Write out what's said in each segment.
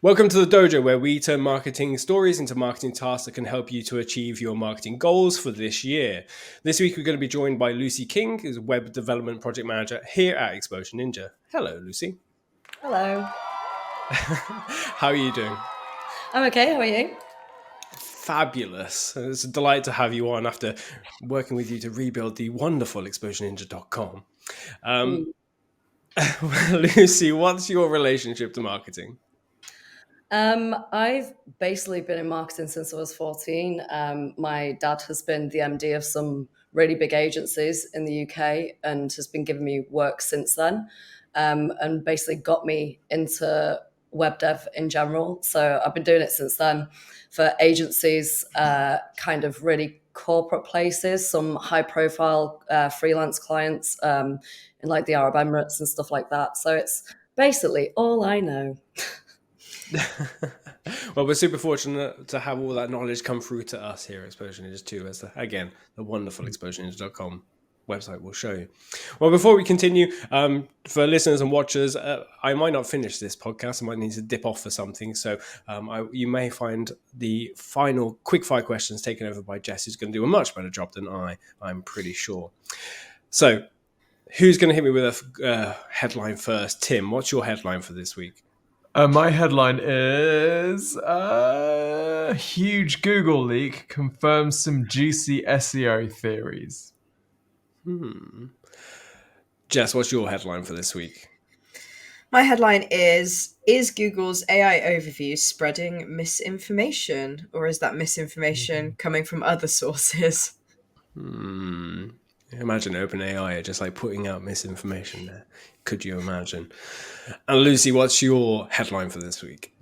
Welcome to the Dojo, where we turn marketing stories into marketing tasks that can help you to achieve your marketing goals for this year. This week, we're going to be joined by Lucy King, who's a web development project manager here at Exposure Ninja. Hello, Lucy. Hello. How are you doing? I'm okay. How are you? Fabulous. It's a delight to have you on after working with you to rebuild the wonderful exposureninja.com. Lucy, what's your relationship to marketing? I've basically been in marketing since I was 14. My dad has been the MD of some really big agencies in the UK and has been giving me work since then, and basically got me into web dev in general. So I've been doing it since then for agencies, kind of really corporate places, some high profile freelance clients in like the Arab Emirates and stuff like that. So it's basically all I know. Well, we're super fortunate to have all that knowledge come through to us here at Exposure Ninja too, as the wonderful exposureninja.com website will show you. Well, before we continue, for listeners and watchers, I might not finish this podcast. I might need to dip off for something. So you may find the final quickfire questions taken over by Jess, who's going to do a much better job than I'm pretty sure. So who's going to hit me with a headline first? Tim, what's your headline for this week? My headline is huge Google leak confirms some juicy SEO theories. Jess, what's your headline for this week? My headline is Google's AI overview spreading misinformation, or is that misinformation coming from other sources? Imagine OpenAI just like putting out misinformation there. Could you imagine? And Lucy, what's your headline for this week?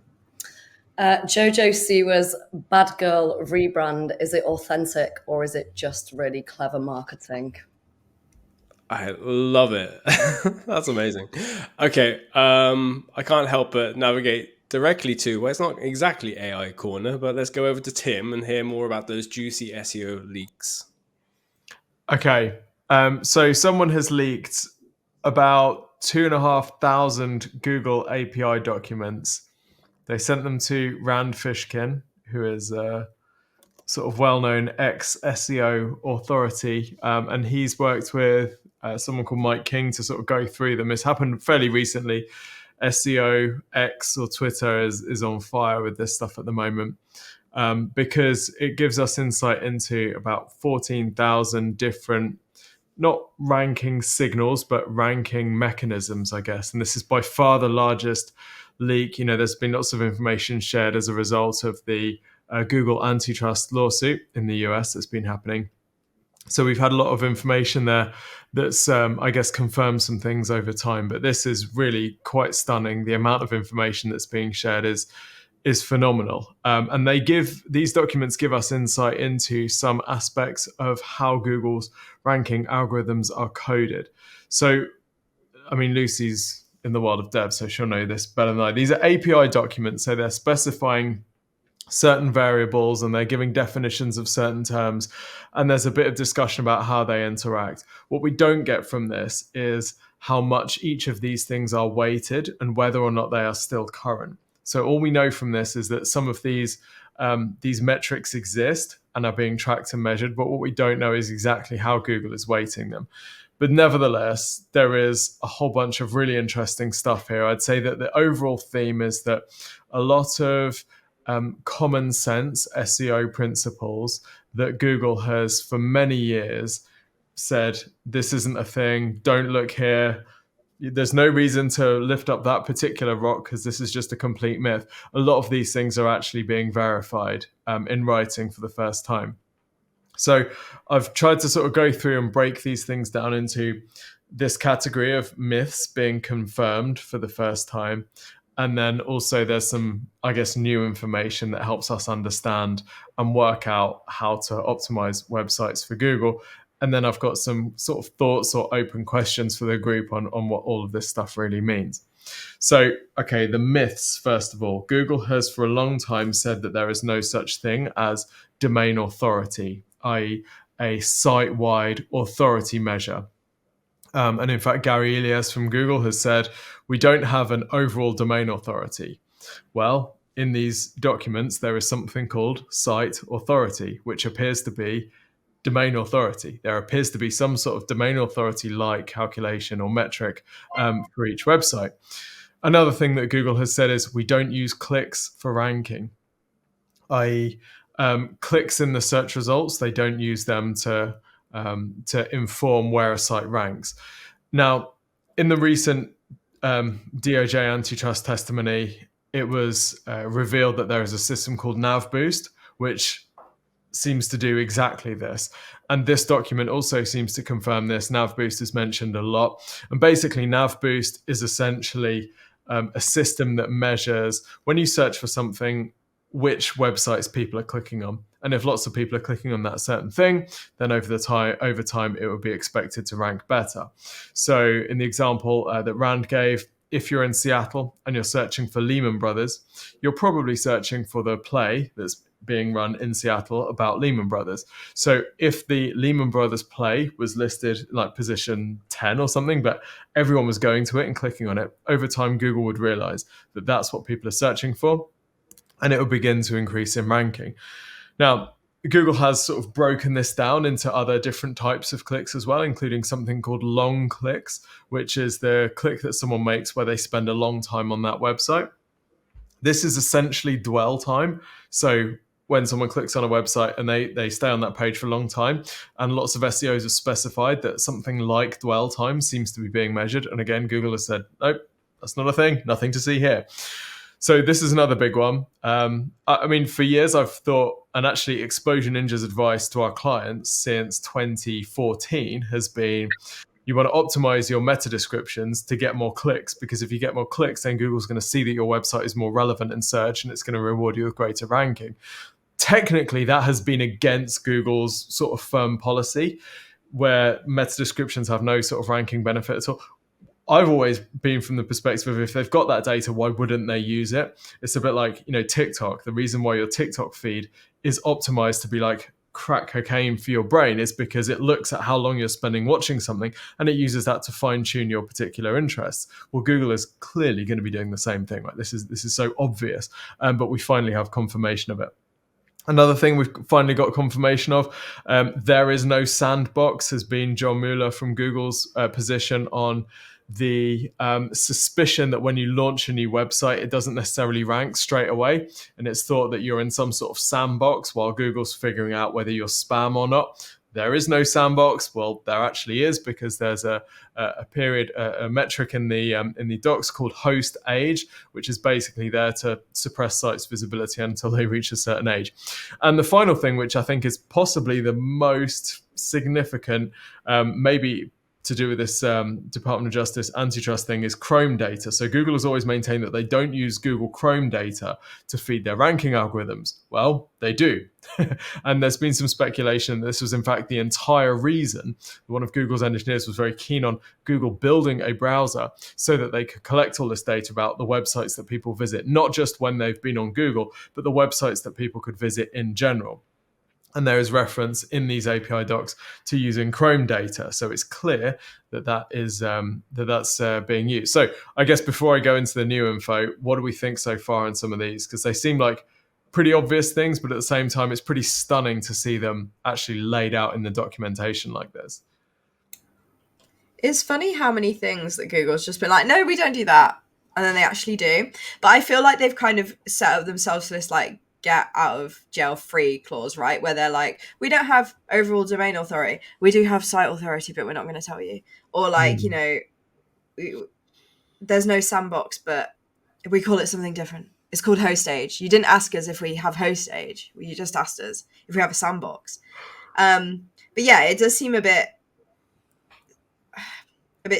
JoJo Siwa's Bad Girl rebrand. Is it authentic or is it just really clever marketing? I love it. That's amazing. Okay, I can't help but navigate directly to, well, it's not exactly AI corner, but let's go over to Tim and hear more about those juicy SEO leaks. Okay, so someone has leaked about 2,500 Google API documents. They sent them to Rand Fishkin, who is a sort of well-known ex-SEO authority, and he's worked with someone called Mike King to sort of go through them. It's happened fairly recently. SEO X or Twitter is on fire with this stuff at the moment. Because it gives us insight into about 14,000 different, not ranking signals, but ranking mechanisms, I guess. And this is by far the largest leak. You know, there's been lots of information shared as a result of the Google antitrust lawsuit in the US that's been happening. So we've had a lot of information there that's, I guess, confirmed some things over time. But this is really quite stunning. The amount of information that's being shared is phenomenal. And these documents give us insight into some aspects of how Google's ranking algorithms are coded. So, I mean, Lucy's in the world of dev, so she'll know this better than I. These are API documents, so they're specifying certain variables and they're giving definitions of certain terms. And there's a bit of discussion about how they interact. What we don't get from this is how much each of these things are weighted and whether or not they are still current. So all we know from this is that some of these metrics exist and are being tracked and measured, but what we don't know is exactly how Google is weighting them. But nevertheless, there is a whole bunch of really interesting stuff here. I'd say that the overall theme is that a lot of common sense SEO principles that Google has for many years said, this isn't a thing, don't look here. There's no reason to lift up that particular rock because this is just a complete myth. A lot of these things are actually being verified in writing for the first time. So I've tried to sort of go through and break these things down into this category of myths being confirmed for the first time. And then also there's some, I guess, new information that helps us understand and work out how to optimize websites for Google. And then I've got some sort of thoughts or open questions for the group on what all of this stuff really means. So, okay, the myths, first of all. Google has for a long time said that there is no such thing as domain authority, i.e. a site-wide authority measure. And in fact, Gary Elias from Google has said, we don't have an overall domain authority. Well, in these documents, there is something called site authority, which appears to be domain authority. There appears to be some sort of domain authority like calculation or metric for each website. Another thing that Google has said is we don't use clicks for ranking, i.e. Clicks in the search results. They don't use them to inform where a site ranks. Now, in the recent DOJ antitrust testimony, it was revealed that there is a system called NavBoost, which seems to do exactly this. And this document also seems to confirm this. NavBoost is mentioned a lot. And basically, NavBoost is essentially a system that measures when you search for something, which websites people are clicking on. And if lots of people are clicking on that certain thing, then over time, it would be expected to rank better. So in the example that Rand gave, if you're in Seattle and you're searching for Lehman Brothers, you're probably searching for the play that's being run in Seattle about Lehman Brothers. So if the Lehman Brothers play was listed like position 10 or something, but everyone was going to it and clicking on it, over time, Google would realize that that's what people are searching for, and it would begin to increase in ranking. Now, Google has sort of broken this down into other different types of clicks as well, including something called long clicks, which is the click that someone makes where they spend a long time on that website. This is essentially dwell time. So when someone clicks on a website and they stay on that page for a long time, and lots of SEOs have specified that something like dwell time seems to be being measured. And again, Google has said, nope, that's not a thing, nothing to see here. So this is another big one. I mean, for years I've thought, and actually Exposure Ninja's advice to our clients since 2014 has been, you want to optimize your meta descriptions to get more clicks, because if you get more clicks, then Google's going to see that your website is more relevant in search and it's going to reward you with greater ranking. Technically, that has been against Google's sort of firm policy where meta descriptions have no sort of ranking benefit at all. I've always been from the perspective of if they've got that data, why wouldn't they use it? It's a bit like, TikTok. The reason why your TikTok feed is optimized to be like crack cocaine for your brain is because it looks at how long you're spending watching something and it uses that to fine tune your particular interests. Well, Google is clearly going to be doing the same thing. Like this is so obvious, but we finally have confirmation of it. Another thing we've finally got confirmation of, there is no sandbox, has been John Mueller from Google's position on the suspicion that when you launch a new website, it doesn't necessarily rank straight away. And it's thought that you're in some sort of sandbox while Google's figuring out whether you're spam or not. There is no sandbox. Well, there actually is, because there's a metric in the docs called host age, which is basically there to suppress sites' visibility until they reach a certain age. And the final thing, which I think is possibly the most significant, maybe to do with this Department of Justice antitrust thing, is Chrome data. So Google has always maintained that they don't use Google Chrome data to feed their ranking algorithms. Well, they do. And there's been some speculation that this was in fact the entire reason. One of Google's engineers was very keen on Google building a browser so that they could collect all this data about the websites that people visit, not just when they've been on Google, but the websites that people could visit in general. And there is reference in these API docs to using Chrome data. So it's clear that that's being used. So I guess before I go into the new info, what do we think so far on some of these? Because they seem like pretty obvious things, but at the same time, it's pretty stunning to see them actually laid out in the documentation like this. It's funny how many things that Google's just been like, no, we don't do that. And then they actually do. But I feel like they've kind of set up themselves for this like get out of jail free clause, right? Where they're like, we don't have overall domain authority. We do have site authority, but we're not going to tell you. Or like, there's no sandbox, but we call it something different. It's called host age. You didn't ask us if we have host age. You just asked us if we have a sandbox. But yeah, it does seem a bit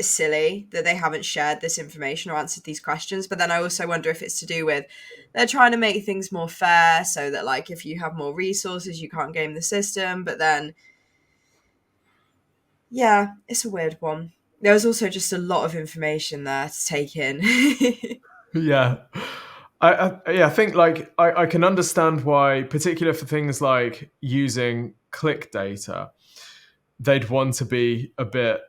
silly that they haven't shared this information or answered these questions. But then I also wonder if it's to do with they're trying to make things more fair so that like if you have more resources, you can't game the system. But then, yeah, it's a weird one. There was also just a lot of information there to take in. Yeah. I think like I can understand why, particularly for things like using click data, they'd want to be a bit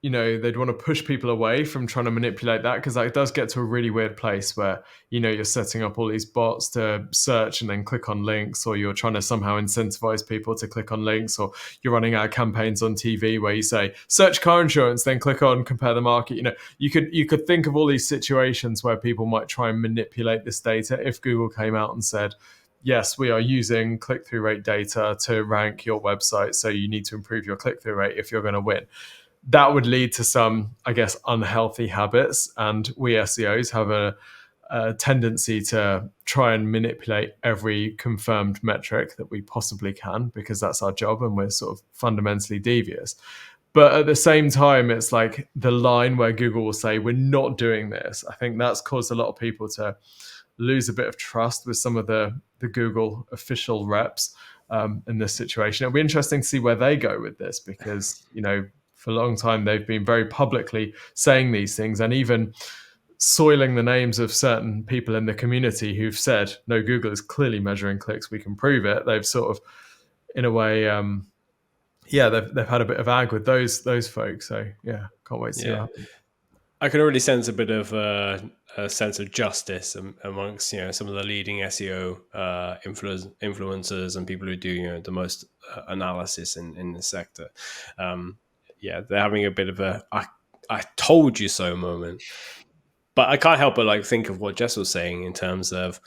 they'd want to push people away from trying to manipulate that, because that does get to a really weird place where, you're setting up all these bots to search and then click on links, or you're trying to somehow incentivize people to click on links, or you're running ad campaigns on TV where you say, search car insurance, then click on compare the market. You could think of all these situations where people might try and manipulate this data if Google came out and said, yes, we are using click-through rate data to rank your website, so you need to improve your click-through rate if you're going to win. That would lead to some, I guess, unhealthy habits. And we SEOs have a tendency to try and manipulate every confirmed metric that we possibly can, because that's our job and we're sort of fundamentally devious. But at the same time, it's like the line where Google will say, we're not doing this. I think that's caused a lot of people to lose a bit of trust with some of the Google official reps in this situation. It'll be interesting to see where they go with this, because, for a long time, they've been very publicly saying these things, and even soiling the names of certain people in the community who've said, no, Google is clearly measuring clicks, we can prove it. They've sort of, in a way, they've had a bit of ag with those folks. So yeah, can't wait to see what happens. I can already sense a bit of a sense of justice amongst some of the leading SEO influencers and people who do the most analysis in the sector. They're having a bit of a I told you so moment. But I can't help but think of what Jess was saying in terms of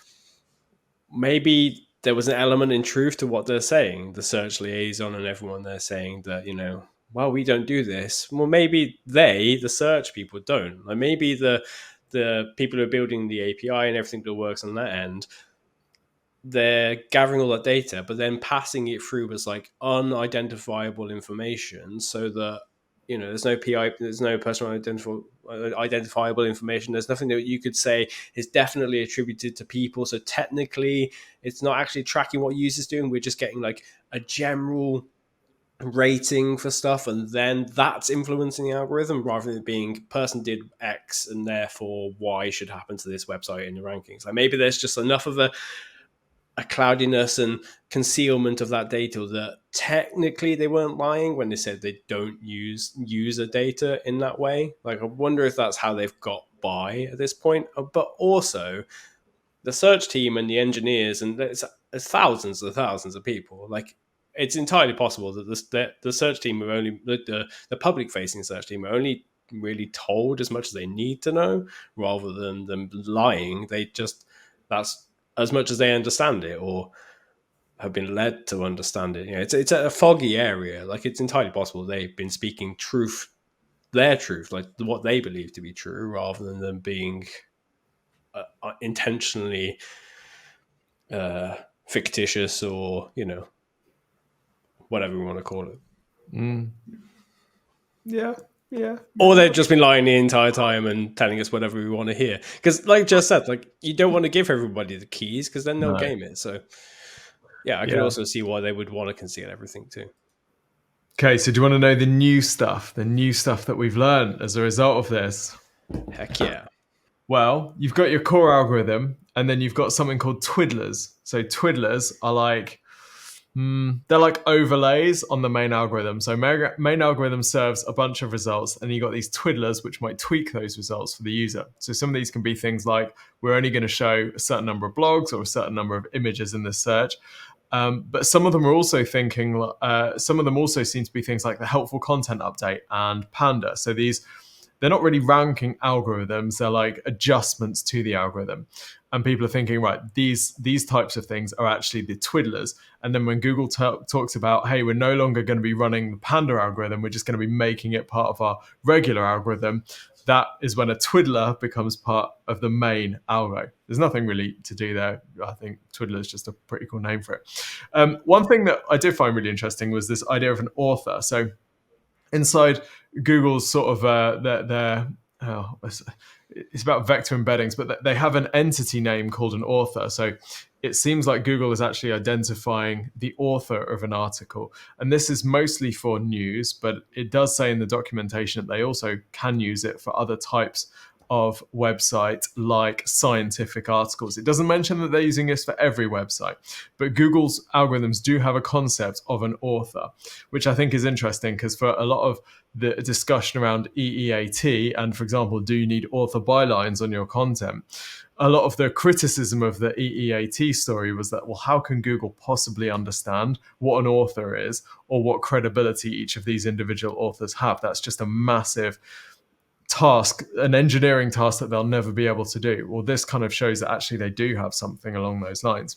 maybe there was an element in truth to what they're saying. The search liaison and everyone, they're saying that, well, we don't do this. Well, maybe the search people don't. Like maybe the people who are building the API and everything that works on that end, they're gathering all that data, but then passing it through as unidentifiable information, so that there's no PI, there's no personal identifiable information. There's nothing that you could say is definitely attributed to people. So technically, it's not actually tracking what users doing. We're just getting a general rating for stuff, and then that's influencing the algorithm, rather than being person did X and therefore Y should happen to this website in the rankings. Maybe there's just enough of a cloudiness and concealment of that data that technically they weren't lying when they said they don't use user data in that way. I wonder if that's how they've got by at this point. But also the search team and the engineers, and there's thousands of people. It's entirely possible that the search team are only the public facing search team are only really told as much as they need to know, rather than them lying. That's as much as they understand it or have been led to understand it. It's a foggy area. It's entirely possible they've been speaking their truth, what they believe to be true, rather than them being intentionally fictitious, or whatever we want to call it. Yeah. Or they've just been lying the entire time and telling us whatever we want to hear. Because, like Jess said, you don't want to give everybody the keys, because then they'll game it. So, I can also see why they would want to conceal everything too. Okay, so do you want to know the new stuff that we've learned as a result of this? Heck yeah. Well, you've got your core algorithm, and then you've got something called twiddlers. So twiddlers are they're like overlays on the main algorithm. So main algorithm serves a bunch of results, and you got these twiddlers which might tweak those results for the user. So some of these can be things like, we're only going to show a certain number of blogs or a certain number of images in this search. But some of them are also some of them also seem to be things like the helpful content update and Panda. So they're not really ranking algorithms, they're adjustments to the algorithm. And people are thinking, right, these types of things are actually the twiddlers. And then when Google talks about, hey, we're no longer going to be running the Panda algorithm, we're just going to be making it part of our regular algorithm, that is when a twiddler becomes part of the main algo. There's nothing really to do there. I think twiddler is just a pretty cool name for it. One thing that I did find really interesting was this idea of an author. So inside Google's sort of it's about vector embeddings, but they have an entity name called an author. So it seems like Google is actually identifying the author of an article. And this is mostly for news, but it does say in the documentation that they also can use it for other types of website, like scientific articles. It doesn't mention that they're using this for every website, but Google's algorithms do have a concept of an author, which I think is interesting, because for a lot of the discussion around EEAT and, for example, do you need author bylines on your content? A lot of the criticism of the EEAT story was that, well, how can Google possibly understand what an author is or what credibility each of these individual authors have? That's just a massive task, an engineering task that they'll never be able to do. Well, this kind of shows that actually they do have something along those lines.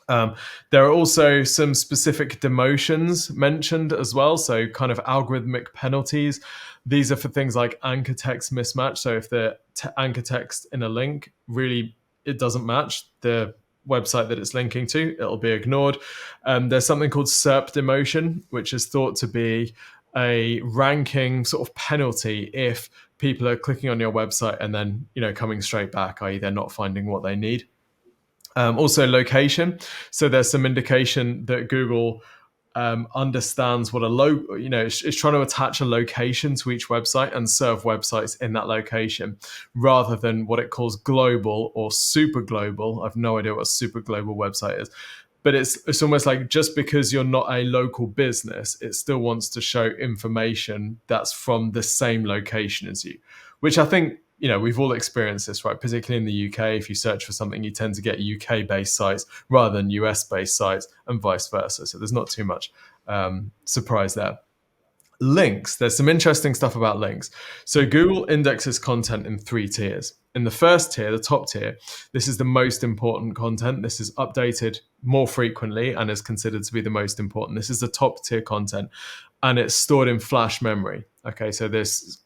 There are also some specific demotions mentioned as well, so kind of algorithmic penalties. These are for things like anchor text mismatch. So if the anchor text in a link really, it doesn't match the website that it's linking to, it'll be ignored. There's something called SERP demotion, which is thought to be a ranking sort of penalty if people are clicking on your website and then, coming straight back, i.e. they're not finding what they need. Also location. So there's some indication that Google understands what it's trying to attach a location to each website and serve websites in that location rather than what it calls global or super global. I've no idea what a super global website is, but it's almost like just because you're not a local business, it still wants to show information that's from the same location as you, which I think, we've all experienced this, right? Particularly in the UK, if you search for something, you tend to get UK-based sites rather than US-based sites and vice versa. So there's not too much surprise there. Links. There's some interesting stuff about links. So Google indexes content in 3 tiers. In the first tier, the top tier, this is the most important content. This is updated more frequently and is considered to be the most important. This is the top tier content and it's stored in flash memory. Okay, so this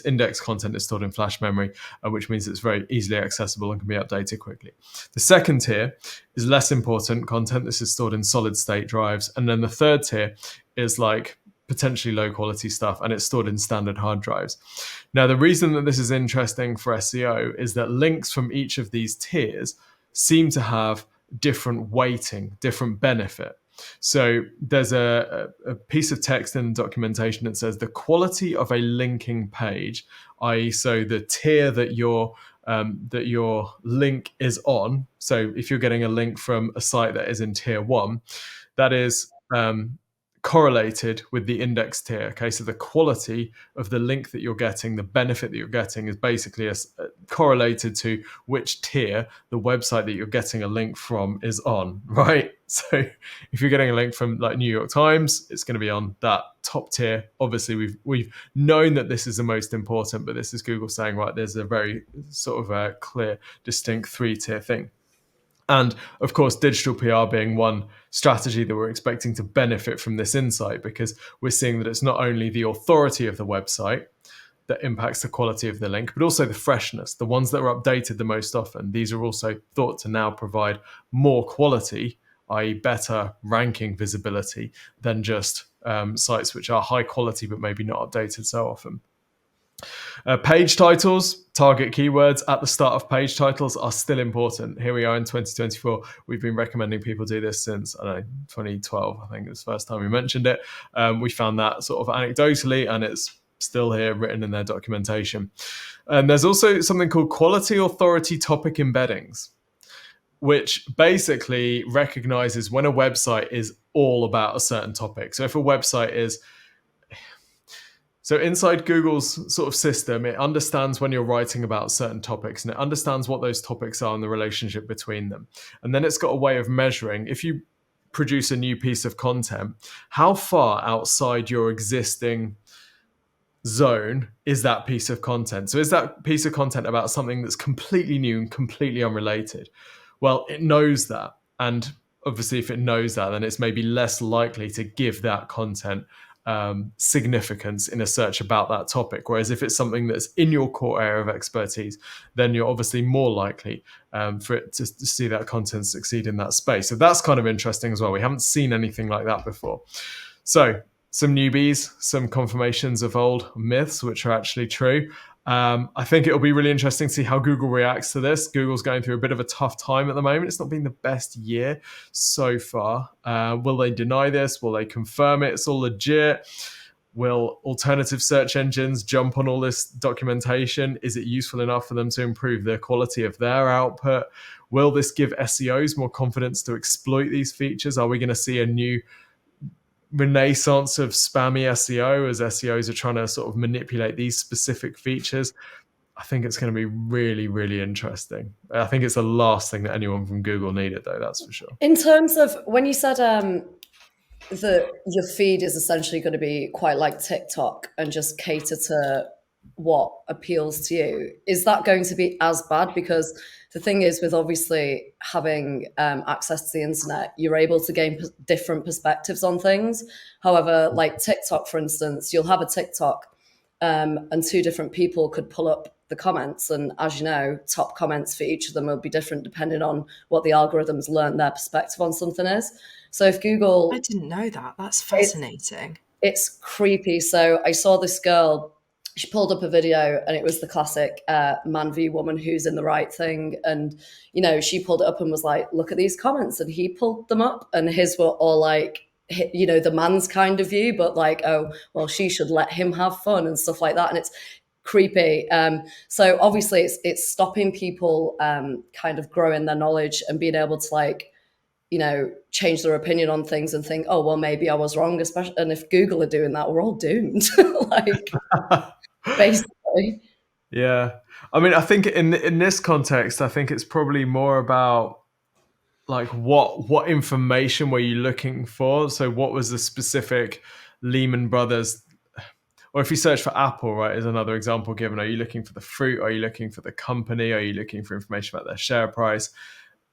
index content is stored in flash memory, which means it's very easily accessible and can be updated quickly. The second tier is less important content. This is stored in solid state drives. And then the third tier is like potentially low quality stuff and it's stored in standard hard drives. Now, the reason that this is interesting for SEO is that links from each of these tiers seem to have different weighting, different benefit. So there's a piece of text in the documentation that says the quality of a linking page, i.e. so the tier that your link is on. So if you're getting a link from a site that is in tier 1, that is correlated with the index tier. Okay, so the quality of the link that you're getting, the benefit that you're getting is basically correlated to which tier the website that you're getting a link from is on, right? So if you're getting a link from like New York Times, it's going to be on that top tier. Obviously, we've known that this is the most important, but this is Google saying, right, there's a very sort of a clear, distinct 3-tier thing. And of course, digital PR being one strategy that we're expecting to benefit from this insight, because we're seeing that it's not only the authority of the website that impacts the quality of the link, but also the freshness, the ones that are updated the most often. These are also thought to now provide more quality, i.e. better ranking visibility than just sites which are high quality but maybe not updated so often. Page titles, target keywords at the start of page titles are still important. Here we are in 2024. We've been recommending people do this since, 2012. I think it was the first time we mentioned it. We found that sort of anecdotally, and it's still here written in their documentation. And there's also something called quality authority topic embeddings, which basically recognizes when a website is all about a certain topic. So if a website is... So inside Google's sort of system, it understands when you're writing about certain topics and it understands what those topics are and the relationship between them. And then it's got a way of measuring, if you produce a new piece of content, how far outside your existing zone is that piece of content? So is that piece of content about something that's completely new and completely unrelated? Well, it knows that. And obviously, if it knows that, then it's maybe less likely to give that content significance in a search about that topic. Whereas if it's something that's in your core area of expertise, then you're obviously more likely for it to see that content succeed in that space. So that's kind of interesting as well. We haven't seen anything like that before. So some newbies, some confirmations of old myths, which are actually true. I think it'll be really interesting to see how Google reacts to this. Google's going through a bit of a tough time at the moment. It's not been the best year so far. Will they deny this? Will they confirm it? It's all legit. Will alternative search engines jump on all this documentation? Is it useful enough for them to improve the quality of their output? Will this give SEOs more confidence to exploit these features? Are we going to see a new renaissance of spammy SEO as SEOs are trying to sort of manipulate these specific features. I think it's going to be really, really interesting. I think it's the last thing that anyone from Google needed, though, that's for sure. In terms of when you said that your feed is essentially going to be quite like TikTok and just cater to what appeals to you, is that going to be as bad? Because the thing is, with obviously having access to the internet, you're able to gain different perspectives on things. However, like TikTok, for instance, you'll have a TikTok and two different people could pull up the comments. And as you know, top comments for each of them will be different depending on what the algorithms learn their perspective on something is. So if Google... I didn't know that. That's fascinating. It's creepy. So I saw this girl, she pulled up a video and it was the classic man v woman who's in the right thing. And, you know, she pulled it up and was like, look at these comments. And he pulled them up and his were all like, you know, the man's kind of view, but like, oh, well, she should let him have fun and stuff like that. And it's creepy. So obviously it's stopping people kind of growing their knowledge and being able to like, you know, change their opinion on things and think, oh, well, maybe I was wrong. Especially, and if Google are doing that, we're all doomed. Like, basically. Yeah. I mean, I think in this context, I think it's probably more about like what information were you looking for? So what was the specific Lehman Brothers, or if you search for Apple, right, is another example given. Are you looking for the fruit? Are you looking for the company? Are you looking for information about their share price?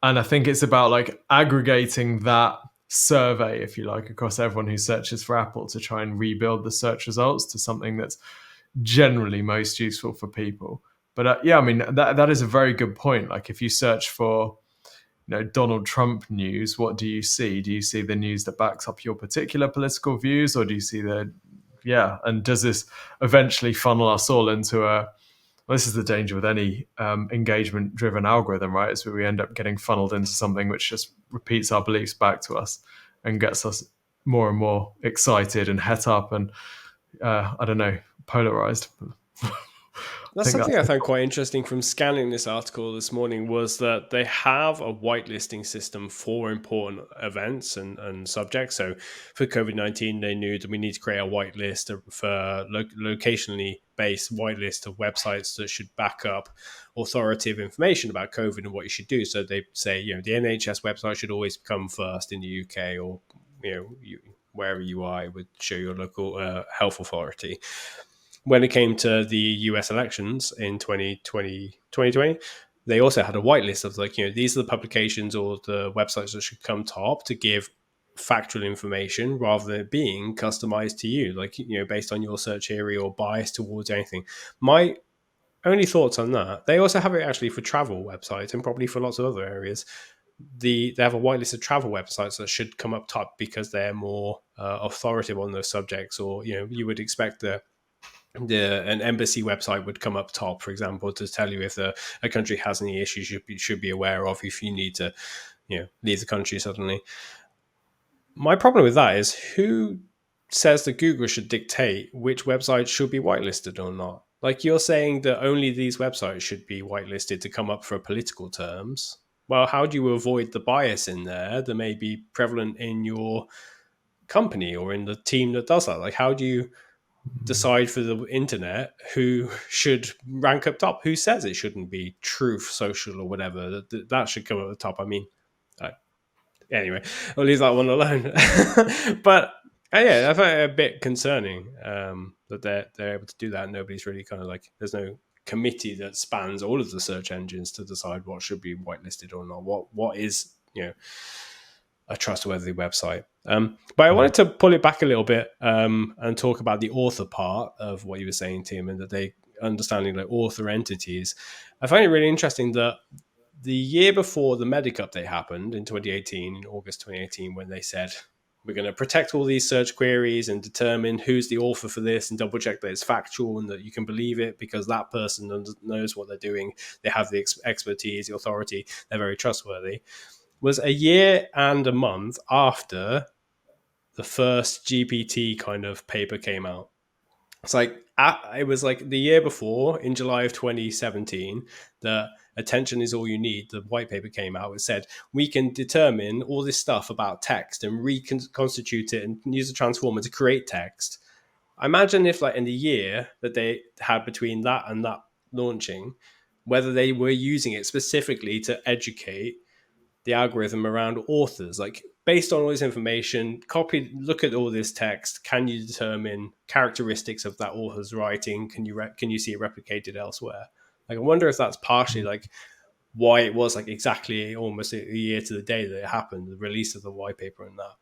And I think it's about like aggregating that survey, if you like, across everyone who searches for Apple to try and rebuild the search results to something that's generally most useful for people. But yeah, I mean, that is a very good point. Like if you search for, you know, Donald Trump news, what do you see? Do you see the news that backs up your particular political views, or do you see and does this eventually funnel us all into this is the danger with any engagement-driven algorithm, right? Is we end up getting funneled into something which just repeats our beliefs back to us and gets us more and more excited and het up and, I don't know, polarized. That's something I found quite interesting from scanning this article this morning, was that they have a whitelisting system for important events and subjects. So for COVID-19, they knew that we need to create a whitelist for locationally based whitelist of websites that should back up authoritative information about COVID and what you should do. So they say, you know, the NHS website should always come first in the UK, or, you know, wherever you are, it would show your local health authority. When it came to the US elections in 2020, they also had a whitelist of like, you know, these are the publications or the websites that should come top to give factual information rather than it being customized to you, like, you know, based on your search area or bias towards anything. My only thoughts on that, they also have it actually for travel websites and probably for lots of other areas. They have a whitelist of travel websites that should come up top because they're more authoritative on those subjects, or, you know, you would expect an embassy website would come up top, for example, to tell you if a country has any issues you should be aware of if you need to, you know, leave the country suddenly. My problem with that is, who says that Google should dictate which websites should be whitelisted or not? Like, you're saying that only these websites should be whitelisted to come up for political terms. Well, how do you avoid the bias in there that may be prevalent in your company or in the team that does that? Like, how do you decide for the internet who should rank up top? Who says it shouldn't be Truth Social or whatever? That should come at the top. I mean, anyway, I'll leave that one alone. But yeah, I find it a bit concerning that they're able to do that. Nobody's really kind of like, there's no committee that spans all of the search engines to decide what should be whitelisted or not. What is, you know, a trustworthy website. But I wanted to pull it back a little bit and talk about the author part of what you were saying, Tim, and that they understanding like author entities. I find it really interesting that the year before the Medic update happened in 2018, in August 2018, when they said, we're going to protect all these search queries and determine who's the author for this and double check that it's factual and that you can believe it because that person knows what they're doing. They have the expertise, the authority. They're very trustworthy. Was a year and a month after the first GPT kind of paper came out. It's like, it was like the year before, in July of 2017, that attention is all you need, the white paper came out. It said, we can determine all this stuff about text and reconstitute it and use a transformer to create text. I imagine if like in the year that they had between that and that launching, whether they were using it specifically to educate the algorithm around authors, like based on all this information, look at all this text. Can you determine characteristics of that author's writing? Can you see it replicated elsewhere? Like, I wonder if that's partially like why it was like exactly almost a year to the day that it happened, the release of the white paper and that.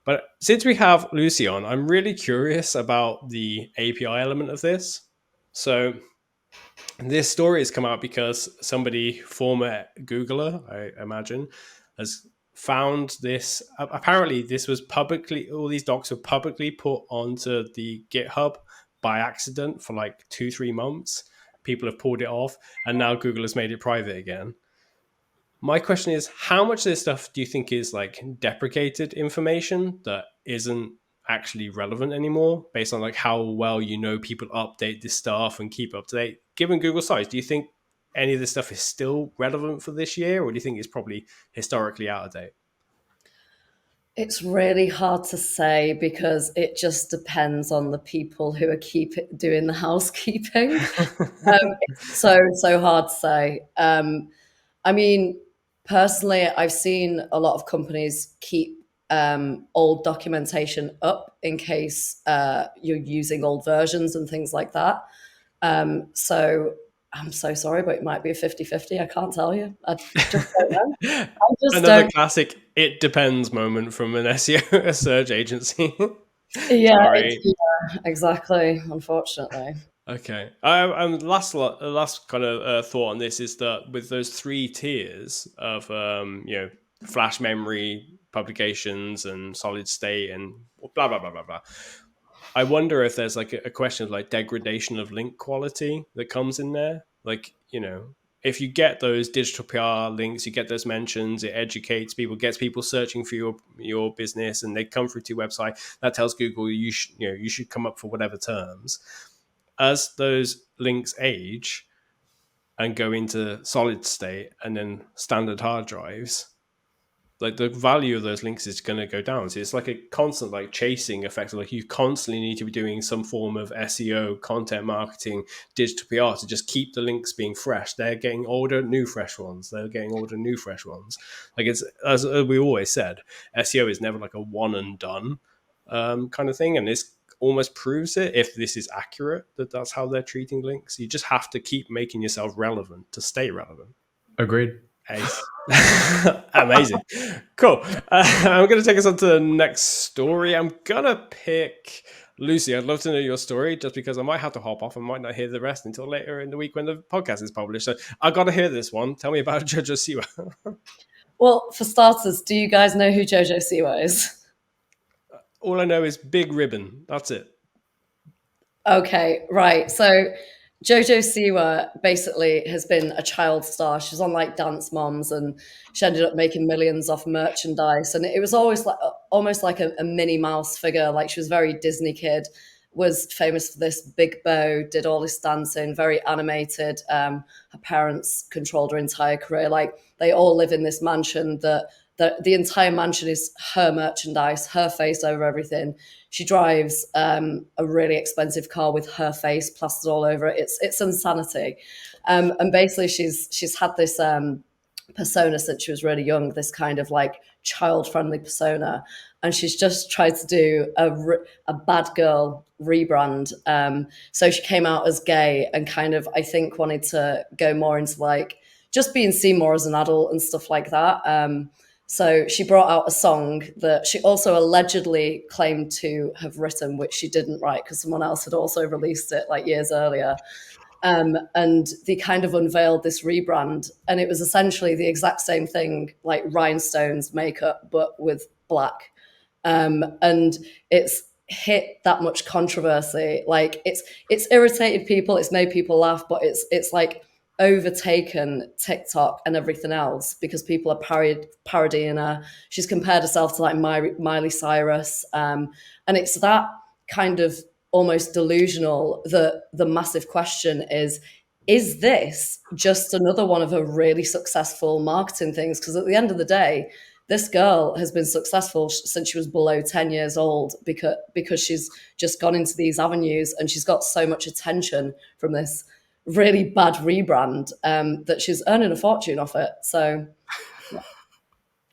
But since we have Lucy on, I'm really curious about the API element of this. So this story has come out because somebody, former Googler, I imagine, has found this. Apparently, this was all these docs were publicly put onto the GitHub by accident for like 2-3 months. People have pulled it off, and now Google has made it private again. My question is, how much of this stuff do you think is like deprecated information that isn't actually relevant anymore, based on like how well people update this stuff and keep up to date? Given Google's size, do you think any of this stuff is still relevant for this year, or do you think it's probably historically out of date? It's really hard to say because it just depends on the people who are doing the housekeeping. It's so hard to say. I mean, personally, I've seen a lot of companies keep old documentation up in case you're using old versions and things like that. So I'm so sorry, but it might be a 50-50. I can't tell you. I just don't know. Another classic "it depends" moment from an SEO a search agency. Yeah, exactly. Unfortunately. Okay. Last kind of thought on this is that with those 3 tiers of flash memory publications and solid state and blah blah blah blah blah, I wonder if there's like a question of like degradation of link quality that comes in there. Like, if you get those digital PR links, you get those mentions, it educates people, gets people searching for your business, and they come through to your website. That tells Google you should come up for whatever terms. As those links age and go into solid state and then standard hard drives, like the value of those links is going to go down. So it's like a constant like chasing effect. Like you constantly need to be doing some form of SEO, content marketing, digital PR to just keep the links being fresh. They're getting older, new fresh ones. They're getting older, new fresh ones. Like, it's, as we always said, SEO is never like a one and done kind of thing. And this almost proves it, if this is accurate, that's how they're treating links. You just have to keep making yourself relevant to stay relevant. Agreed. Ace. Amazing. Cool. I'm going to take us on to the next story. I'm going to pick Lucy. I'd love to know your story, just because I might have to hop off and might not hear the rest until later in the week when the podcast is published. So I got to hear this one. Tell me about JoJo Siwa. Well, for starters, do you guys know who JoJo Siwa is? All I know is Big Ribbon. That's it. Okay, right. So JoJo Siwa basically has been a child star. She was on like Dance Moms, and she ended up making millions off merchandise. And it was always like almost like a Minnie Mouse figure. Like, she was a very Disney kid, was famous for this big bow, did all this dancing, very animated. Her parents controlled her entire career. Like, they all live in this mansion that the entire mansion is her merchandise, her face over everything. She drives a really expensive car with her face plastered all over it. It's insanity. And basically she's had this persona since she was really young, this kind of like child-friendly persona. And she's just tried to do a bad girl rebrand. So she came out as gay and kind of, I think, wanted to go more into like just being seen more as an adult and stuff like that. So she brought out a song that she also allegedly claimed to have written, which she didn't write because someone else had also released it like years earlier. And they kind of unveiled this rebrand, and it was essentially the exact same thing, like rhinestones makeup, but with black. And it's hit that much controversy. Like, it's irritated people, it's made people laugh, but it's like overtaken TikTok and everything else because people are parodying her. She's compared herself to like Miley Cyrus, and it's that kind of almost delusional that the massive question is is this just another one of her really successful marketing things? Because at the end of the day, this girl has been successful since she was below 10 years old because she's just gone into these avenues and she's got so much attention from this really bad rebrand that she's earning a fortune off it. So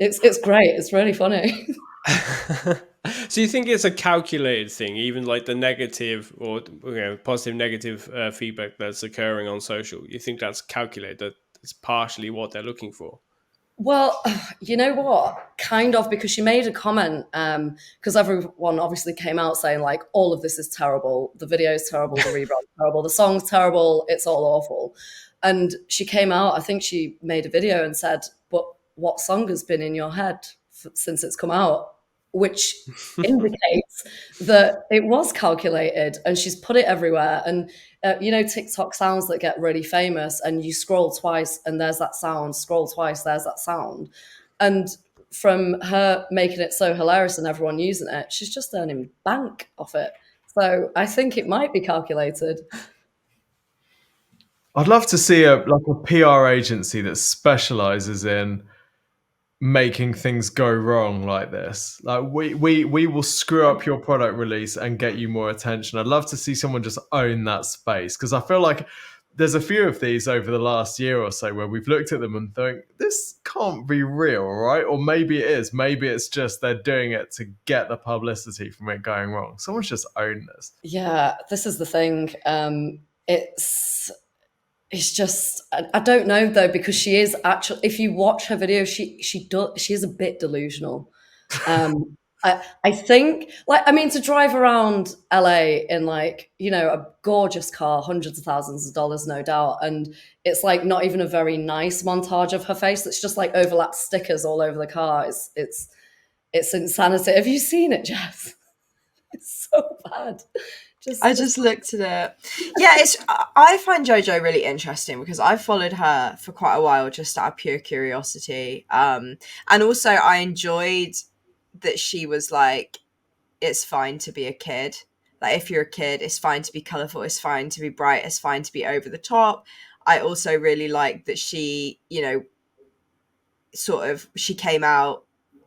it's great. It's really funny. So you think it's a calculated thing, even like the negative or positive, negative feedback that's occurring on social? You think that's calculated? That it's partially what they're looking for? Well, you know what? Kind of, because she made a comment, because everyone obviously came out saying like, all of this is terrible. The video is terrible. The rebrand's terrible. The song's terrible. It's all awful. And she came out, I think she made a video and said, but what song has been in your head since it's come out? Which indicates that it was calculated, and she's put it everywhere. And TikTok sounds that get really famous, and you scroll twice and there's that sound, scroll twice, there's that sound. And from her making it so hilarious and everyone using it, she's just earning bank off it. So I think it might be calculated. I'd love to see a PR agency that specializes in making things go wrong like this. Like we will screw up your product release and get you more attention. I'd love to see someone just own that space, because I feel like there's a few of these over the last year or so where we've looked at them and think, this can't be real, right? Or maybe it is. Maybe it's just they're doing it to get the publicity from it going wrong. Someone's just owned this. Yeah, this is the thing. It's just, I don't know though, because she is actually, if you watch her video, she is a bit delusional. I think, to drive around LA in a gorgeous car, hundreds of thousands of dollars, no doubt. And it's like not even a very nice montage of her face. It's just like overlapped stickers all over the car. It's insanity. Have you seen it, Jess? It's so bad. I just looked at it. Yeah, I find JoJo really interesting because I followed her for quite a while just out of pure curiosity. And also I enjoyed that she was like, it's fine to be a kid. Like, if you're a kid, it's fine to be colourful, it's fine to be bright, it's fine to be over the top. I also really like that she, she came out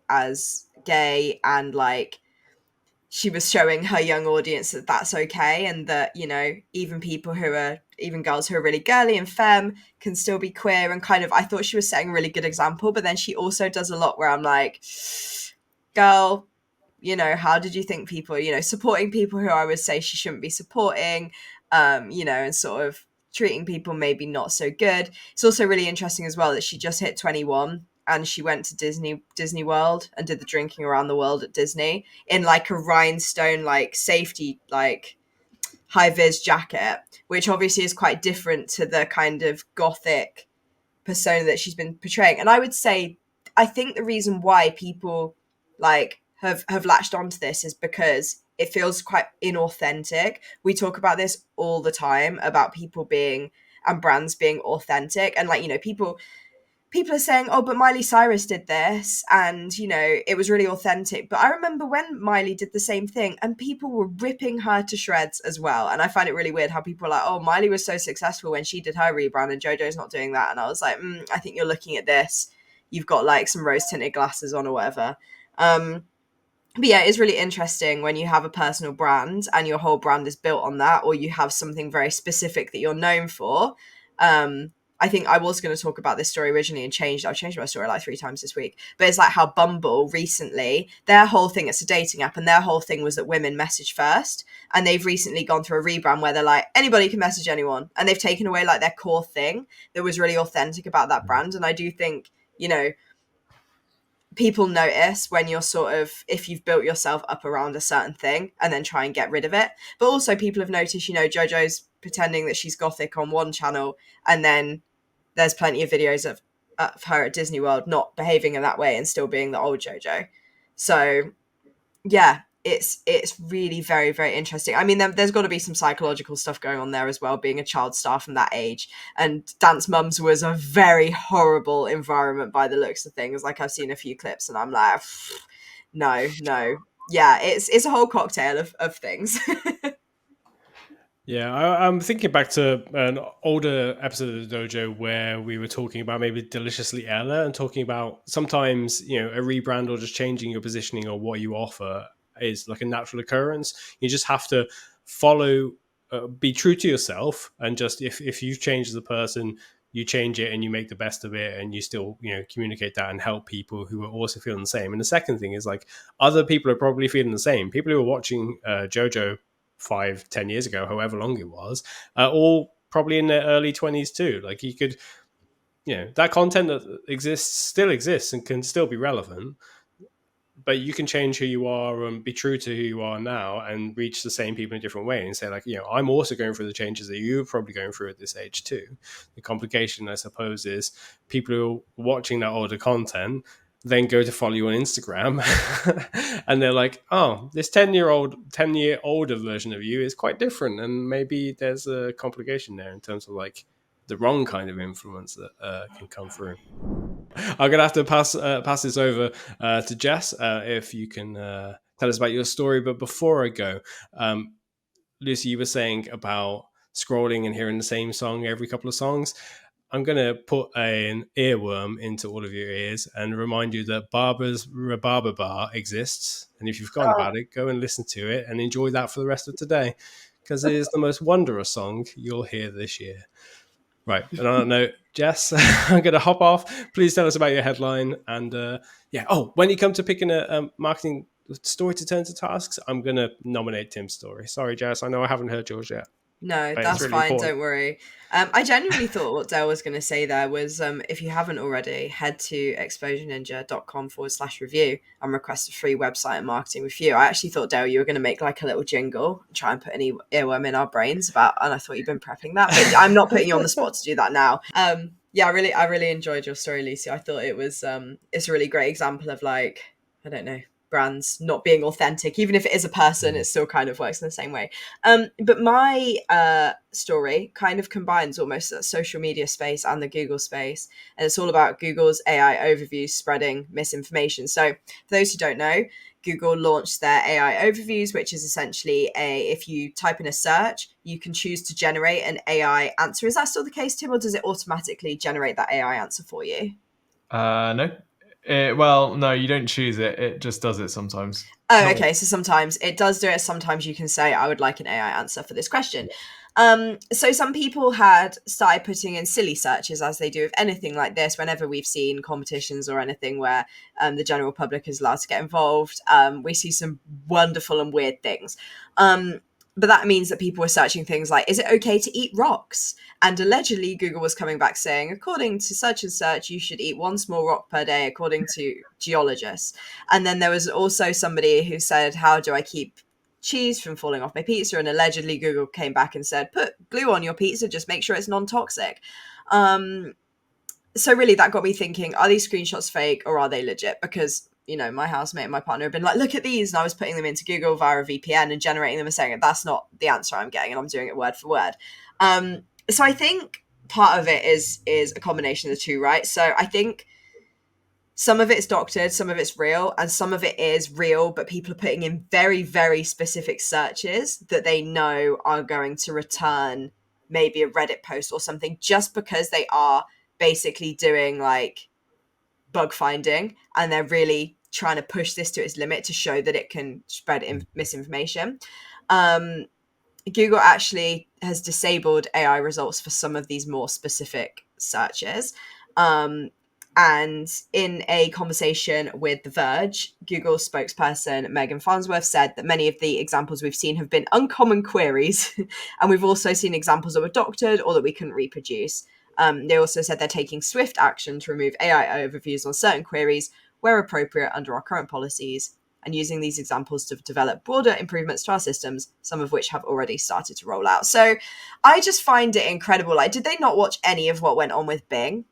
as gay, and like she was showing her young audience that that's okay, and that, even girls who are really girly and femme can still be queer. And kind of, I thought she was setting a really good example, but then she also does a lot where I'm like, girl, how did you think people, supporting people who I would say she shouldn't be supporting, and sort of treating people maybe not so good. It's also really interesting as well that she just hit 21 and she went to Disney World and did the drinking around the world at Disney in like a rhinestone, like safety, like high vis jacket, which obviously is quite different to the kind of gothic persona that she's been portraying. And I would say, I think the reason why people like have latched onto this is because it feels quite inauthentic. We talk about this all the time about people being and brands being authentic, and people are saying, oh, but Miley Cyrus did this and it was really authentic. But I remember when Miley did the same thing and people were ripping her to shreds as well. And I find it really weird how people are like, oh, Miley was so successful when she did her rebrand and JoJo's not doing that. And I was like, I think you're looking at this, you've got like some rose tinted glasses on or whatever. But yeah, it's really interesting when you have a personal brand and your whole brand is built on that, or you have something very specific that you're known for. I think I was going to talk about this story originally and I've changed my story like 3 times this week. But it's like how Bumble recently, their whole thing, it's a dating app, and their whole thing was that women message first. And they've recently gone through a rebrand where they're like, anybody can message anyone. And they've taken away like their core thing that was really authentic about that brand. And I do think, people notice when you're sort of, if you've built yourself up around a certain thing and then try and get rid of it. But also people have noticed, JoJo's pretending that she's gothic on one channel, and then there's plenty of videos of her at Disney World not behaving in that way and still being the old JoJo. So yeah, it's really very, very interesting. I mean, there's got to be some psychological stuff going on there as well, being a child star from that age. And Dance Mums was a very horrible environment by the looks of things. Like, I've seen a few clips and I'm like, no. Yeah, it's a whole cocktail of things. Yeah, I'm thinking back to an older episode of the Dojo where we were talking about maybe Deliciously Ella and talking about sometimes, a rebrand or just changing your positioning or what you offer is like a natural occurrence. You just have to follow, be true to yourself, and just if you change as a person, you change it and you make the best of it, and you still communicate that and help people who are also feeling the same. And the second thing is like other people are probably feeling the same. People who are watching JoJo 5-10 years ago, however long it was, all probably in their early 20s too. Like you could, that content that exists still exists and can still be relevant, but you can change who you are and be true to who you are now and reach the same people in a different way and say like, I'm also going through the changes that you're probably going through at this age too. The complication, I suppose, is people who are watching that older content then go to follow you on Instagram and they're like, oh, this 10-year older version of you is quite different. And maybe there's a complication there in terms of like the wrong kind of influence that can come through. I'm gonna have to pass this over to Jess if you can tell us about your story. But before I go, Lucy, you were saying about scrolling and hearing the same song every couple of songs. I'm going to put an earworm into all of your ears and remind you that Barber's Rhabarber Bar exists. And if you've forgotten about it, go and listen to it and enjoy that for the rest of today, because it is the most wondrous song you'll hear this year. Right. And on that note, Jess, I'm going to hop off. Please tell us about your headline. And when you come to picking a marketing story to turn to tasks, I'm going to nominate Tim's story. Sorry, Jess. I know I haven't heard yours yet. No, But that's really fine. important. Don't worry. I genuinely thought what Dale was going to say there was, if you haven't already, head to exposureninja.com/review and request a free website and marketing review. I actually thought, Dale, you were going to make like a little jingle, try and put any earworm in our brains and I thought you'd been prepping that, but I'm not putting you on the spot to do that now. I really enjoyed your story, Lucy. I thought it was, it's a really great example of like, I don't know, brands not being authentic. Even if it is a person, it still kind of works in the same way. But my story kind of combines almost the social media space and the Google space, and it's all about Google's AI overviews spreading misinformation. So for those who don't know, Google launched their AI overviews, which is essentially if you type in a search, you can choose to generate an AI answer. Is that still the case, Tim, or does it automatically generate that AI answer for you? No. No, you don't choose it. It just does it sometimes. Oh, okay. So sometimes it does do it. Sometimes you can say, I would like an AI answer for this question. So some people had started putting in silly searches, as they do with anything like this. Whenever we've seen competitions or anything where the general public is allowed to get involved, we see some wonderful and weird things. But that means that people were searching things like, is it okay to eat rocks? And allegedly, Google was coming back saying, according to such and such, you should eat one small rock per day, according to geologists. And then there was also somebody who said, how do I keep cheese from falling off my pizza? And allegedly, Google came back and said, put glue on your pizza, just make sure it's non-toxic. So really, that got me thinking, are these screenshots fake or are they legit? Because my housemate and my partner have been like, look at these. And I was putting them into Google via a VPN and generating them and saying, that's not the answer I'm getting. And I'm doing it word for word. So I think part of it is a combination of the two, right? So I think some of it's doctored, some of it's real, and some of it is real, but people are putting in very, very specific searches that they know are going to return maybe a Reddit post or something, just because they are basically doing like bug finding, and they're really trying to push this to its limit to show that it can spread misinformation. Google actually has disabled AI results for some of these more specific searches. And in a conversation with The Verge, Google spokesperson Megan Farnsworth said that many of the examples we've seen have been uncommon queries, and we've also seen examples that were doctored or that we couldn't reproduce. They also said they're taking swift action to remove AI overviews on certain queries where appropriate under our current policies, and using these examples to develop broader improvements to our systems, some of which have already started to roll out. So I just find it incredible. Like, did they not watch any of what went on with Bing?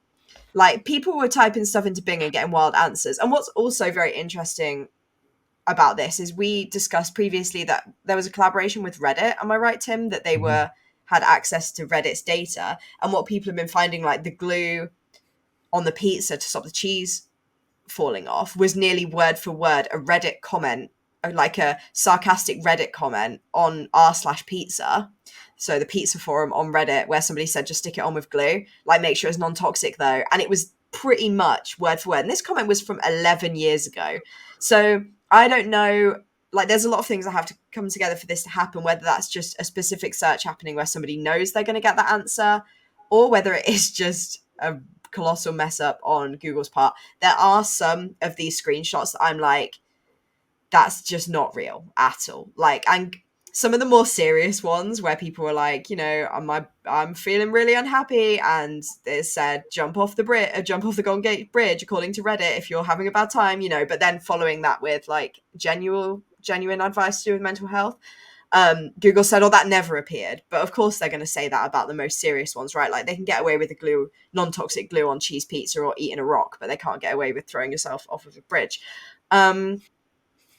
Like, people were typing stuff into Bing and getting wild answers. And what's also very interesting about this is we discussed previously that there was a collaboration with Reddit. Am I right, Tim? That they had access to Reddit's data. And what people have been finding, like the glue on the pizza to stop the cheese falling off, was nearly word for word a Reddit comment, like a sarcastic Reddit comment on r/pizza, so the pizza forum on Reddit, where somebody said just stick it on with glue, like make sure it's non-toxic though, and it was pretty much word for word. And this comment was from 11 years ago. So I don't know, like there's a lot of things that have to come together for this to happen, whether that's just a specific search happening where somebody knows they're going to get that answer, or whether it is just a colossal mess up on Google's part. There are some of these screenshots that I'm like, that's just not real at all. Like, and some of the more serious ones where people were like, you know, I'm feeling really unhappy, and it said jump off the Golden Gate Bridge according to Reddit if you're having a bad time, you know, but then following that with like genuine advice to do with mental health. Google said, oh, that never appeared. But of course they're going to say that about the most serious ones, right? Like they can get away with the non-toxic glue on cheese pizza or eating a rock, but they can't get away with throwing yourself off of a bridge.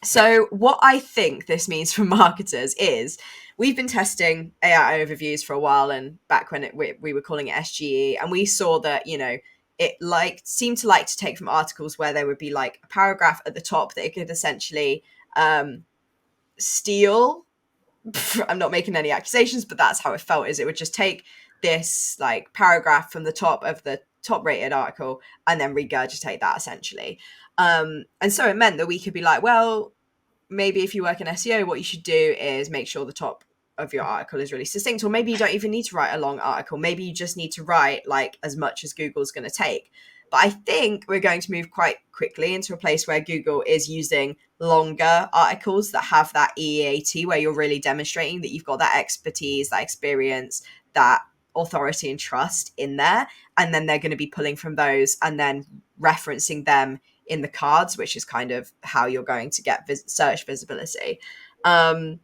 So what I think this means for marketers is we've been testing AI overviews for a while, and back when we were calling it SGE, and we saw that, you know, it seemed to take from articles where there would be like a paragraph at the top that it could essentially steal. I'm not making any accusations, but that's how it felt, is it would just take this like paragraph from the top of the top rated article and then regurgitate that essentially. And so it meant that we could be like, well, maybe if you work in SEO, what you should do is make sure the top of your article is really succinct, or maybe you don't even need to write a long article. Maybe you just need to write like as much as Google's going to take. But I think we're going to move quite quickly into a place where Google is using longer articles that have that EEAT, where you're really demonstrating that you've got that expertise, that experience, that authority and trust in there. And then they're going to be pulling from those and then referencing them in the cards, which is kind of how you're going to get search visibility. I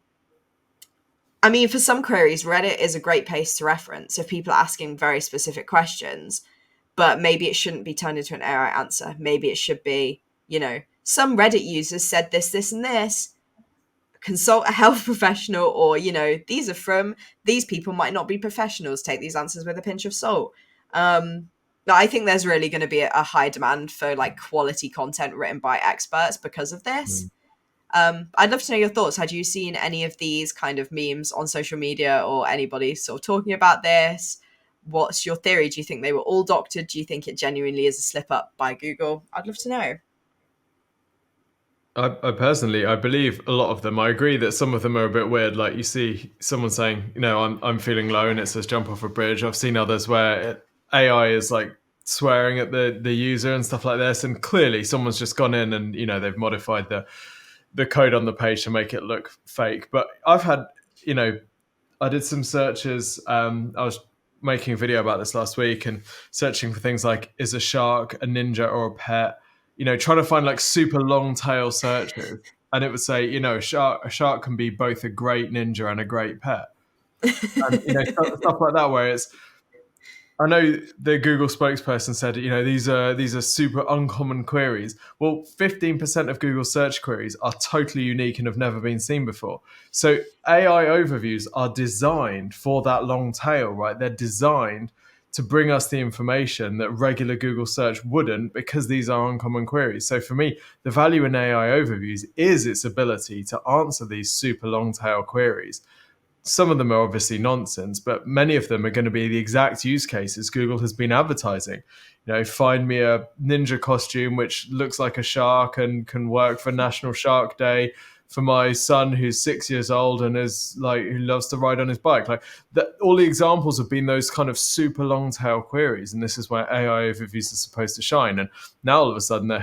mean, for some queries, Reddit is a great place to reference if people are asking very specific questions, but maybe it shouldn't be turned into an AI answer. Maybe it should be, you know, some Reddit users said this, this, and this. Consult a health professional, or, you know, these people might not be professionals. Take these answers with a pinch of salt. I think there's really going to be a high demand for like quality content written by experts because of this. I'd love to know your thoughts. Had you seen any of these kind of memes on social media, or anybody sort of talking about this? What's your theory? Do you think they were all doctored? Do you think it genuinely is a slip up by Google? I'd love to know. I personally, I believe a lot of them. I agree that some of them are a bit weird. Like you see someone saying, you know, I'm feeling low, and it says jump off a bridge. I've seen others where AI is like swearing at the user and stuff like this, and clearly someone's just gone in and, you know, they've modified the code on the page to make it look fake. But I've had, you know, I did some searches. I was making a video about this last week and searching for things like, is a shark a ninja or a pet? You know, trying to find like super long tail searches, and it would say, you know, a shark can be both a great ninja and a great pet. And, you know, stuff like that, where it's, I know the Google spokesperson said, you know, these are super uncommon queries. Well, 15% of Google search queries are totally unique and have never been seen before. So AI overviews are designed for that long tail, right? They're designed to bring us the information that regular Google search wouldn't, because these are uncommon queries. So for me, the value in AI overviews is its ability to answer these super long tail queries. Some of them are obviously nonsense, but many of them are going to be the exact use cases Google has been advertising. You know, find me a ninja costume which looks like a shark and can work for National Shark Day for my son who's 6 years old and is like, who loves to ride on his bike. Like all the examples have been those kind of super long tail queries, and this is where AI overviews are supposed to shine. And now all of a sudden they're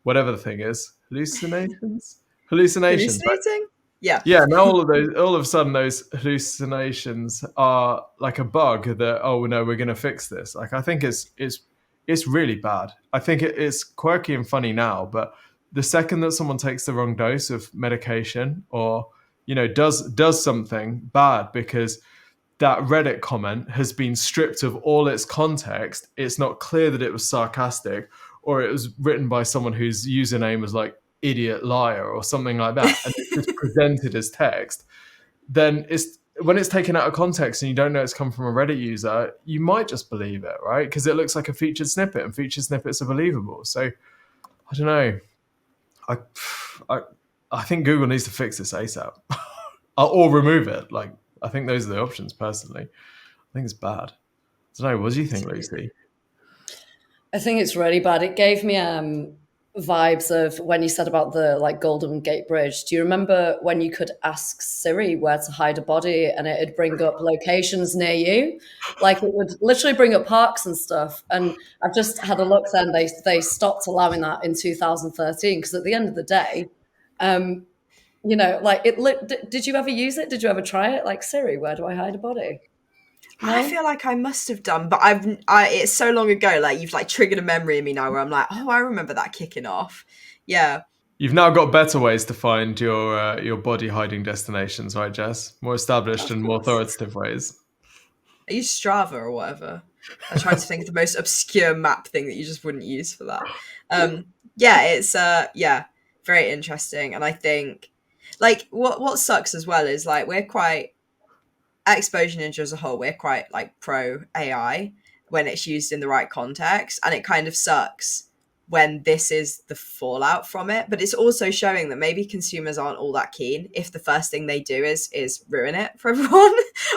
whatever the thing is, hallucinations. Hallucinating? Yeah. Yeah, now all of a sudden those hallucinations are like a bug that, oh no, we're going to fix this. Like, I think it's really bad. I think it's quirky and funny now, but the second that someone takes the wrong dose of medication, or, you know, does something bad because that Reddit comment has been stripped of all its context, it's not clear that it was sarcastic, or it was written by someone whose username was like idiot liar or something like that, and it's just presented as text, then when it's taken out of context and you don't know it's come from a Reddit user, you might just believe it, right? Because it looks like a featured snippet, and featured snippets are believable. So I don't know. I think Google needs to fix this ASAP. or remove it. Like, I think those are the options. Personally, I think it's bad. I don't know. What do you think, Lucy? I think it's really bad. It gave me vibes of when you said about the like Golden Gate Bridge. Do you remember when you could ask Siri where to hide a body and it'd bring up locations near you? Like it would literally bring up parks and stuff. And I've just had a look then. They stopped allowing that in 2013 because at the end of the day, like did you ever use it? Did you ever try it? Like Siri, where do I hide a body? No? I feel like I must have done, but it's so long ago. Like you've like triggered a memory in me now where I'm like, oh, I remember that kicking off. Yeah. You've now got better ways to find your body hiding destinations, right, Jess? More established and more authoritative ways. I use Strava or whatever. I tried to think of the most obscure map thing that you just wouldn't use for that. It's very interesting. And I think like what sucks as well is like we're quite at Exposure Ninja as a whole, we're quite like pro AI when it's used in the right context, and it kind of sucks when this is the fallout from it. But it's also showing that maybe consumers aren't all that keen if the first thing they do is ruin it for everyone,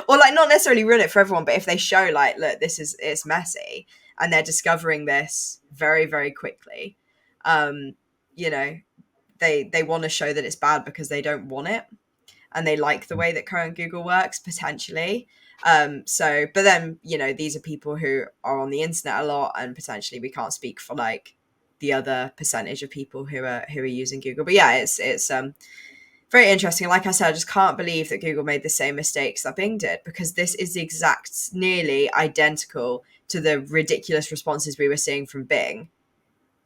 or like not necessarily ruin it for everyone, but if they show like, look, it's messy, and they're discovering this very, very quickly, they want to show that it's bad because they don't want it. And they like the way that current Google works, potentially. But then, these are people who are on the internet a lot, and potentially we can't speak for like the other percentage of people who are using Google. But yeah, it's very interesting. Like I said, I just can't believe that Google made the same mistakes that Bing did, because this is the exact, nearly identical to the ridiculous responses we were seeing from Bing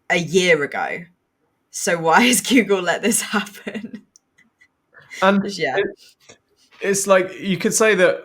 a year ago. So why has Google let this happen? And Yeah, it's like you could say that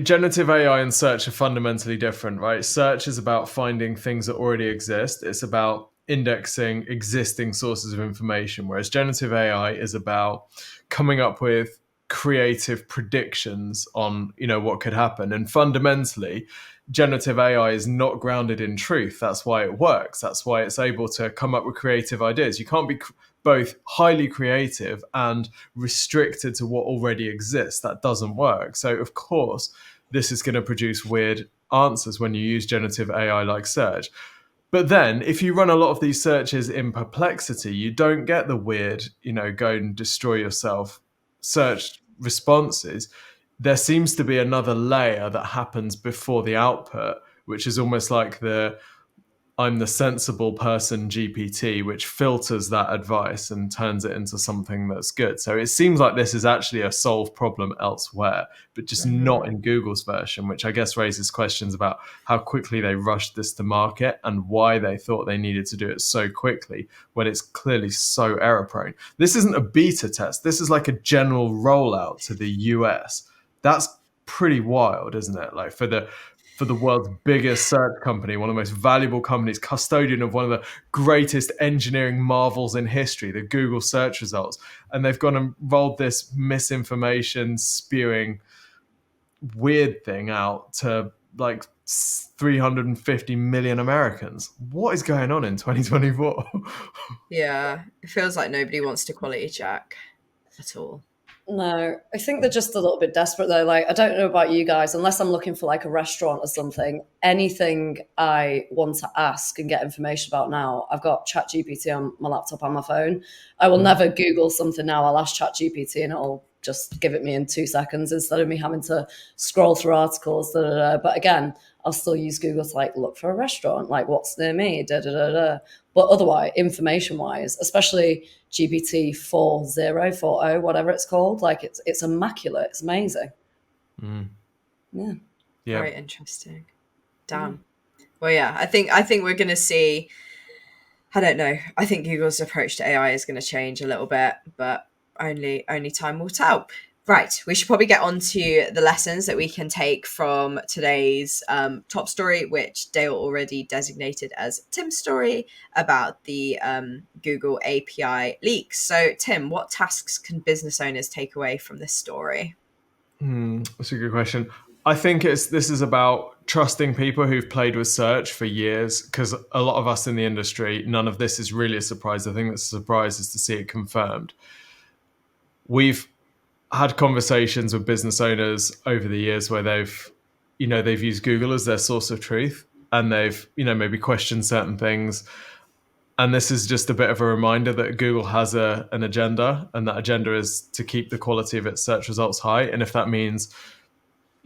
generative AI and search are fundamentally different, right? Search is about finding things that already exist. It's about indexing existing sources of information, whereas generative AI is about coming up with creative predictions on, what could happen. And fundamentally, generative AI is not grounded in truth. That's why it works. That's why it's able to come up with creative ideas. You can't be both highly creative and restricted to what already exists. That doesn't work. So of course, this is going to produce weird answers when you use generative AI like search. But then if you run a lot of these searches in Perplexity, you don't get the weird, go and destroy yourself search responses. There seems to be another layer that happens before the output, which is almost like I'm the sensible person GPT, which filters that advice and turns it into something that's good. So it seems like this is actually a solved problem elsewhere, but just not in Google's version, which I guess raises questions about how quickly they rushed this to market and why they thought they needed to do it so quickly when it's clearly so error prone. This isn't a beta test. This is like a general rollout to the US. That's pretty wild, isn't it? Like for the world's biggest search company, one of the most valuable companies, custodian of one of the greatest engineering marvels in history, the Google search results. And they've gone and rolled this misinformation spewing weird thing out to like 350 million Americans. What is going on in 2024? Yeah, it feels like nobody wants to quality check at all. No, I think they're just a little bit desperate though. Like, I don't know about you guys, unless I'm looking for like a restaurant or something, anything I want to ask and get information about now, I've got ChatGPT on my laptop and my phone. I will never Google something now. I'll ask ChatGPT and it'll just give it me in 2 seconds instead of me having to scroll through articles. But again, I'll still use Google to like look for a restaurant, like what's near me, But otherwise, information-wise, especially GPT 4.0, whatever it's called, like it's immaculate. It's amazing. Yeah. Very interesting. Damn. Well, yeah, I think we're going to see. I don't know. I think Google's approach to AI is going to change a little bit, but only time will tell. Right, we should probably get on to the lessons that we can take from today's top story, which Dale already designated as Tim's story about the Google API leaks. So, Tim, what tasks can business owners take away from this story? That's a good question. I think this is about trusting people who've played with search for years, because a lot of us in the industry, none of this is really a surprise. I think the surprise is to see it confirmed. We've had conversations with business owners over the years where they've used Google as their source of truth, and they've, maybe questioned certain things. And this is just a bit of a reminder that Google has an agenda, and that agenda is to keep the quality of its search results high. And if that means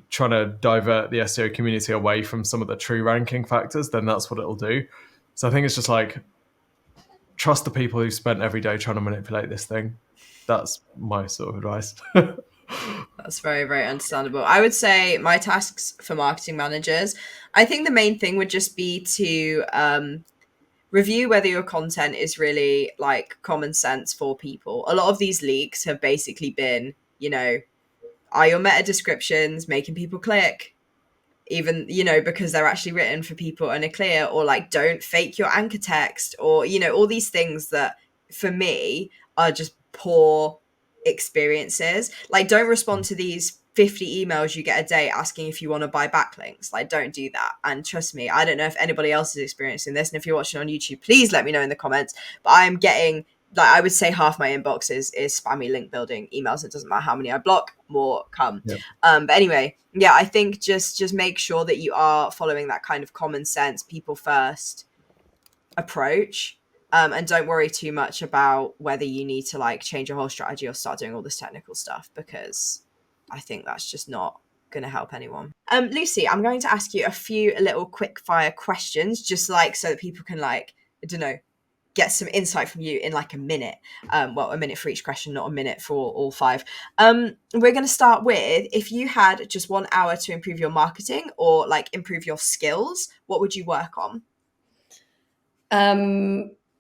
trying to divert the SEO community away from some of the true ranking factors, then that's what it'll do. So I think it's just like, trust the people who spent every day trying to manipulate this thing. That's my sort of advice. That's very, very understandable. I would say my tasks for marketing managers, I think the main thing would just be to review whether your content is really like common sense for people. A lot of these leaks have basically been, are your meta descriptions making people click? Even, because they're actually written for people and are clear, or like, don't fake your anchor text, or, all these things that for me are just poor experiences. Like, don't respond to these 50 emails you get a day asking if you want to buy backlinks. Like, don't do that. And trust me, I don't know if anybody else is experiencing this. And if you're watching on YouTube, please let me know in the comments. But I'm getting, like, I would say half my inbox is spammy link building emails. It doesn't matter how many I block, more come. Yep. But anyway, yeah, I think just make sure that you are following that kind of common sense, people first approach. And don't worry too much about whether you need to like change your whole strategy or start doing all this technical stuff, because I think that's just not going to help anyone. Lucy, I'm going to ask you a few little quick fire questions, just like so that people can like, I don't know, get some insight from you in like a minute. Well, a minute for each question, not a minute for all 5. We're going to start with, if you had just 1 hour to improve your marketing or like improve your skills, what would you work on?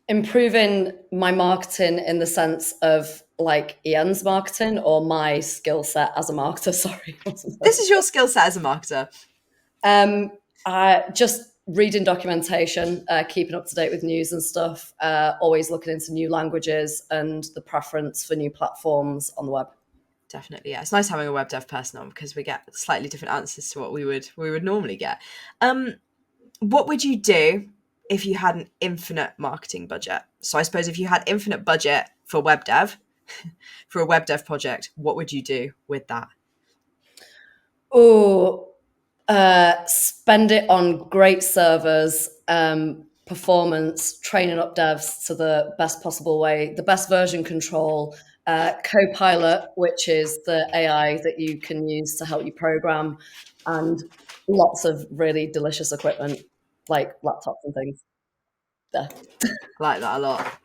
Improving my marketing in the sense of like Ian's marketing, or my skill set as a marketer. Sorry. This is your skill set as a marketer. Just reading documentation, keeping up to date with news and stuff, always looking into new languages and the preference for new platforms on the web. Definitely, yeah. It's nice having a web dev person on, because we get slightly different answers to what we would normally get. What would you do if you had an infinite marketing budget? So I suppose if you had infinite budget for web dev, for a web dev project, what would you do with that? Spend it on great servers, performance, training up devs to the best possible way, the best version control, Copilot, which is the AI that you can use to help you program, and lots of really delicious equipment like laptops and things. I like that a lot.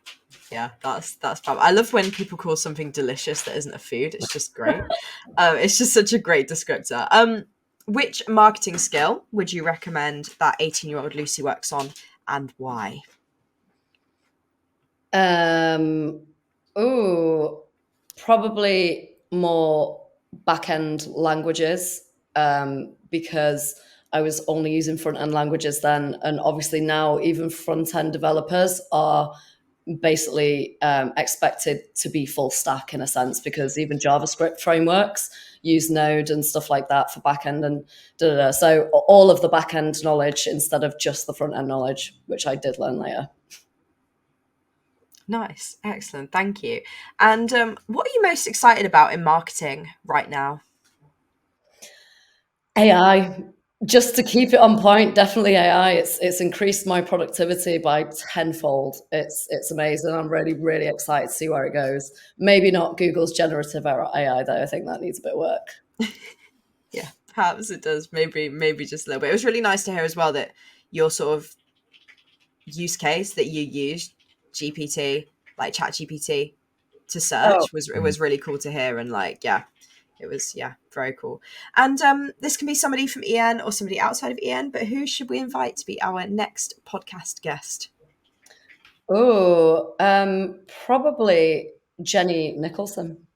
Yeah, that's fab. I love when people call something delicious that isn't a food. It's just great. It's just such a great descriptor. Which marketing skill would you recommend that 18-year-old Lucy works on, and why? Probably more back-end languages, because I was only using front-end languages then. And obviously now even front-end developers are basically expected to be full stack in a sense, because even JavaScript frameworks use Node and stuff like that for backend and So all of the backend knowledge instead of just the front end knowledge, which I did learn later. Nice, excellent, thank you. And what are you most excited about in marketing right now? AI. Just to keep it on point, definitely AI. It's increased my productivity by tenfold. It's amazing. I'm really, really excited to see where it goes. Maybe not Google's generative AI though. I think that needs a bit of work. Yeah, perhaps it does. Maybe just a little bit. It was really nice to hear as well that your sort of use case that you used GPT, like ChatGPT, to search was really cool to hear. And like, yeah, it was, very cool. And this can be somebody from EN or somebody outside of EN, but who should we invite to be our next podcast guest? Probably Jenny Nicholson,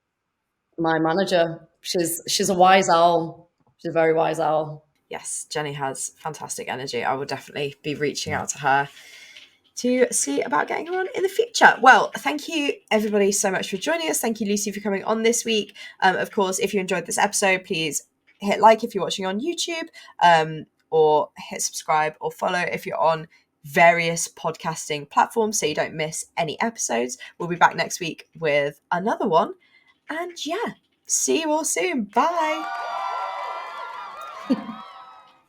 my manager. She's a wise owl. She's a very wise owl. Yes, Jenny has fantastic energy. I will definitely be reaching out to her to see about getting her on in the future. Well, thank you everybody so much for joining us. Thank you, Lucy, for coming on this week. Of course, if you enjoyed this episode, please hit like if you're watching on YouTube, or hit subscribe or follow if you're on various podcasting platforms so you don't miss any episodes. We'll be back next week with another one. And yeah, See you all soon. Bye.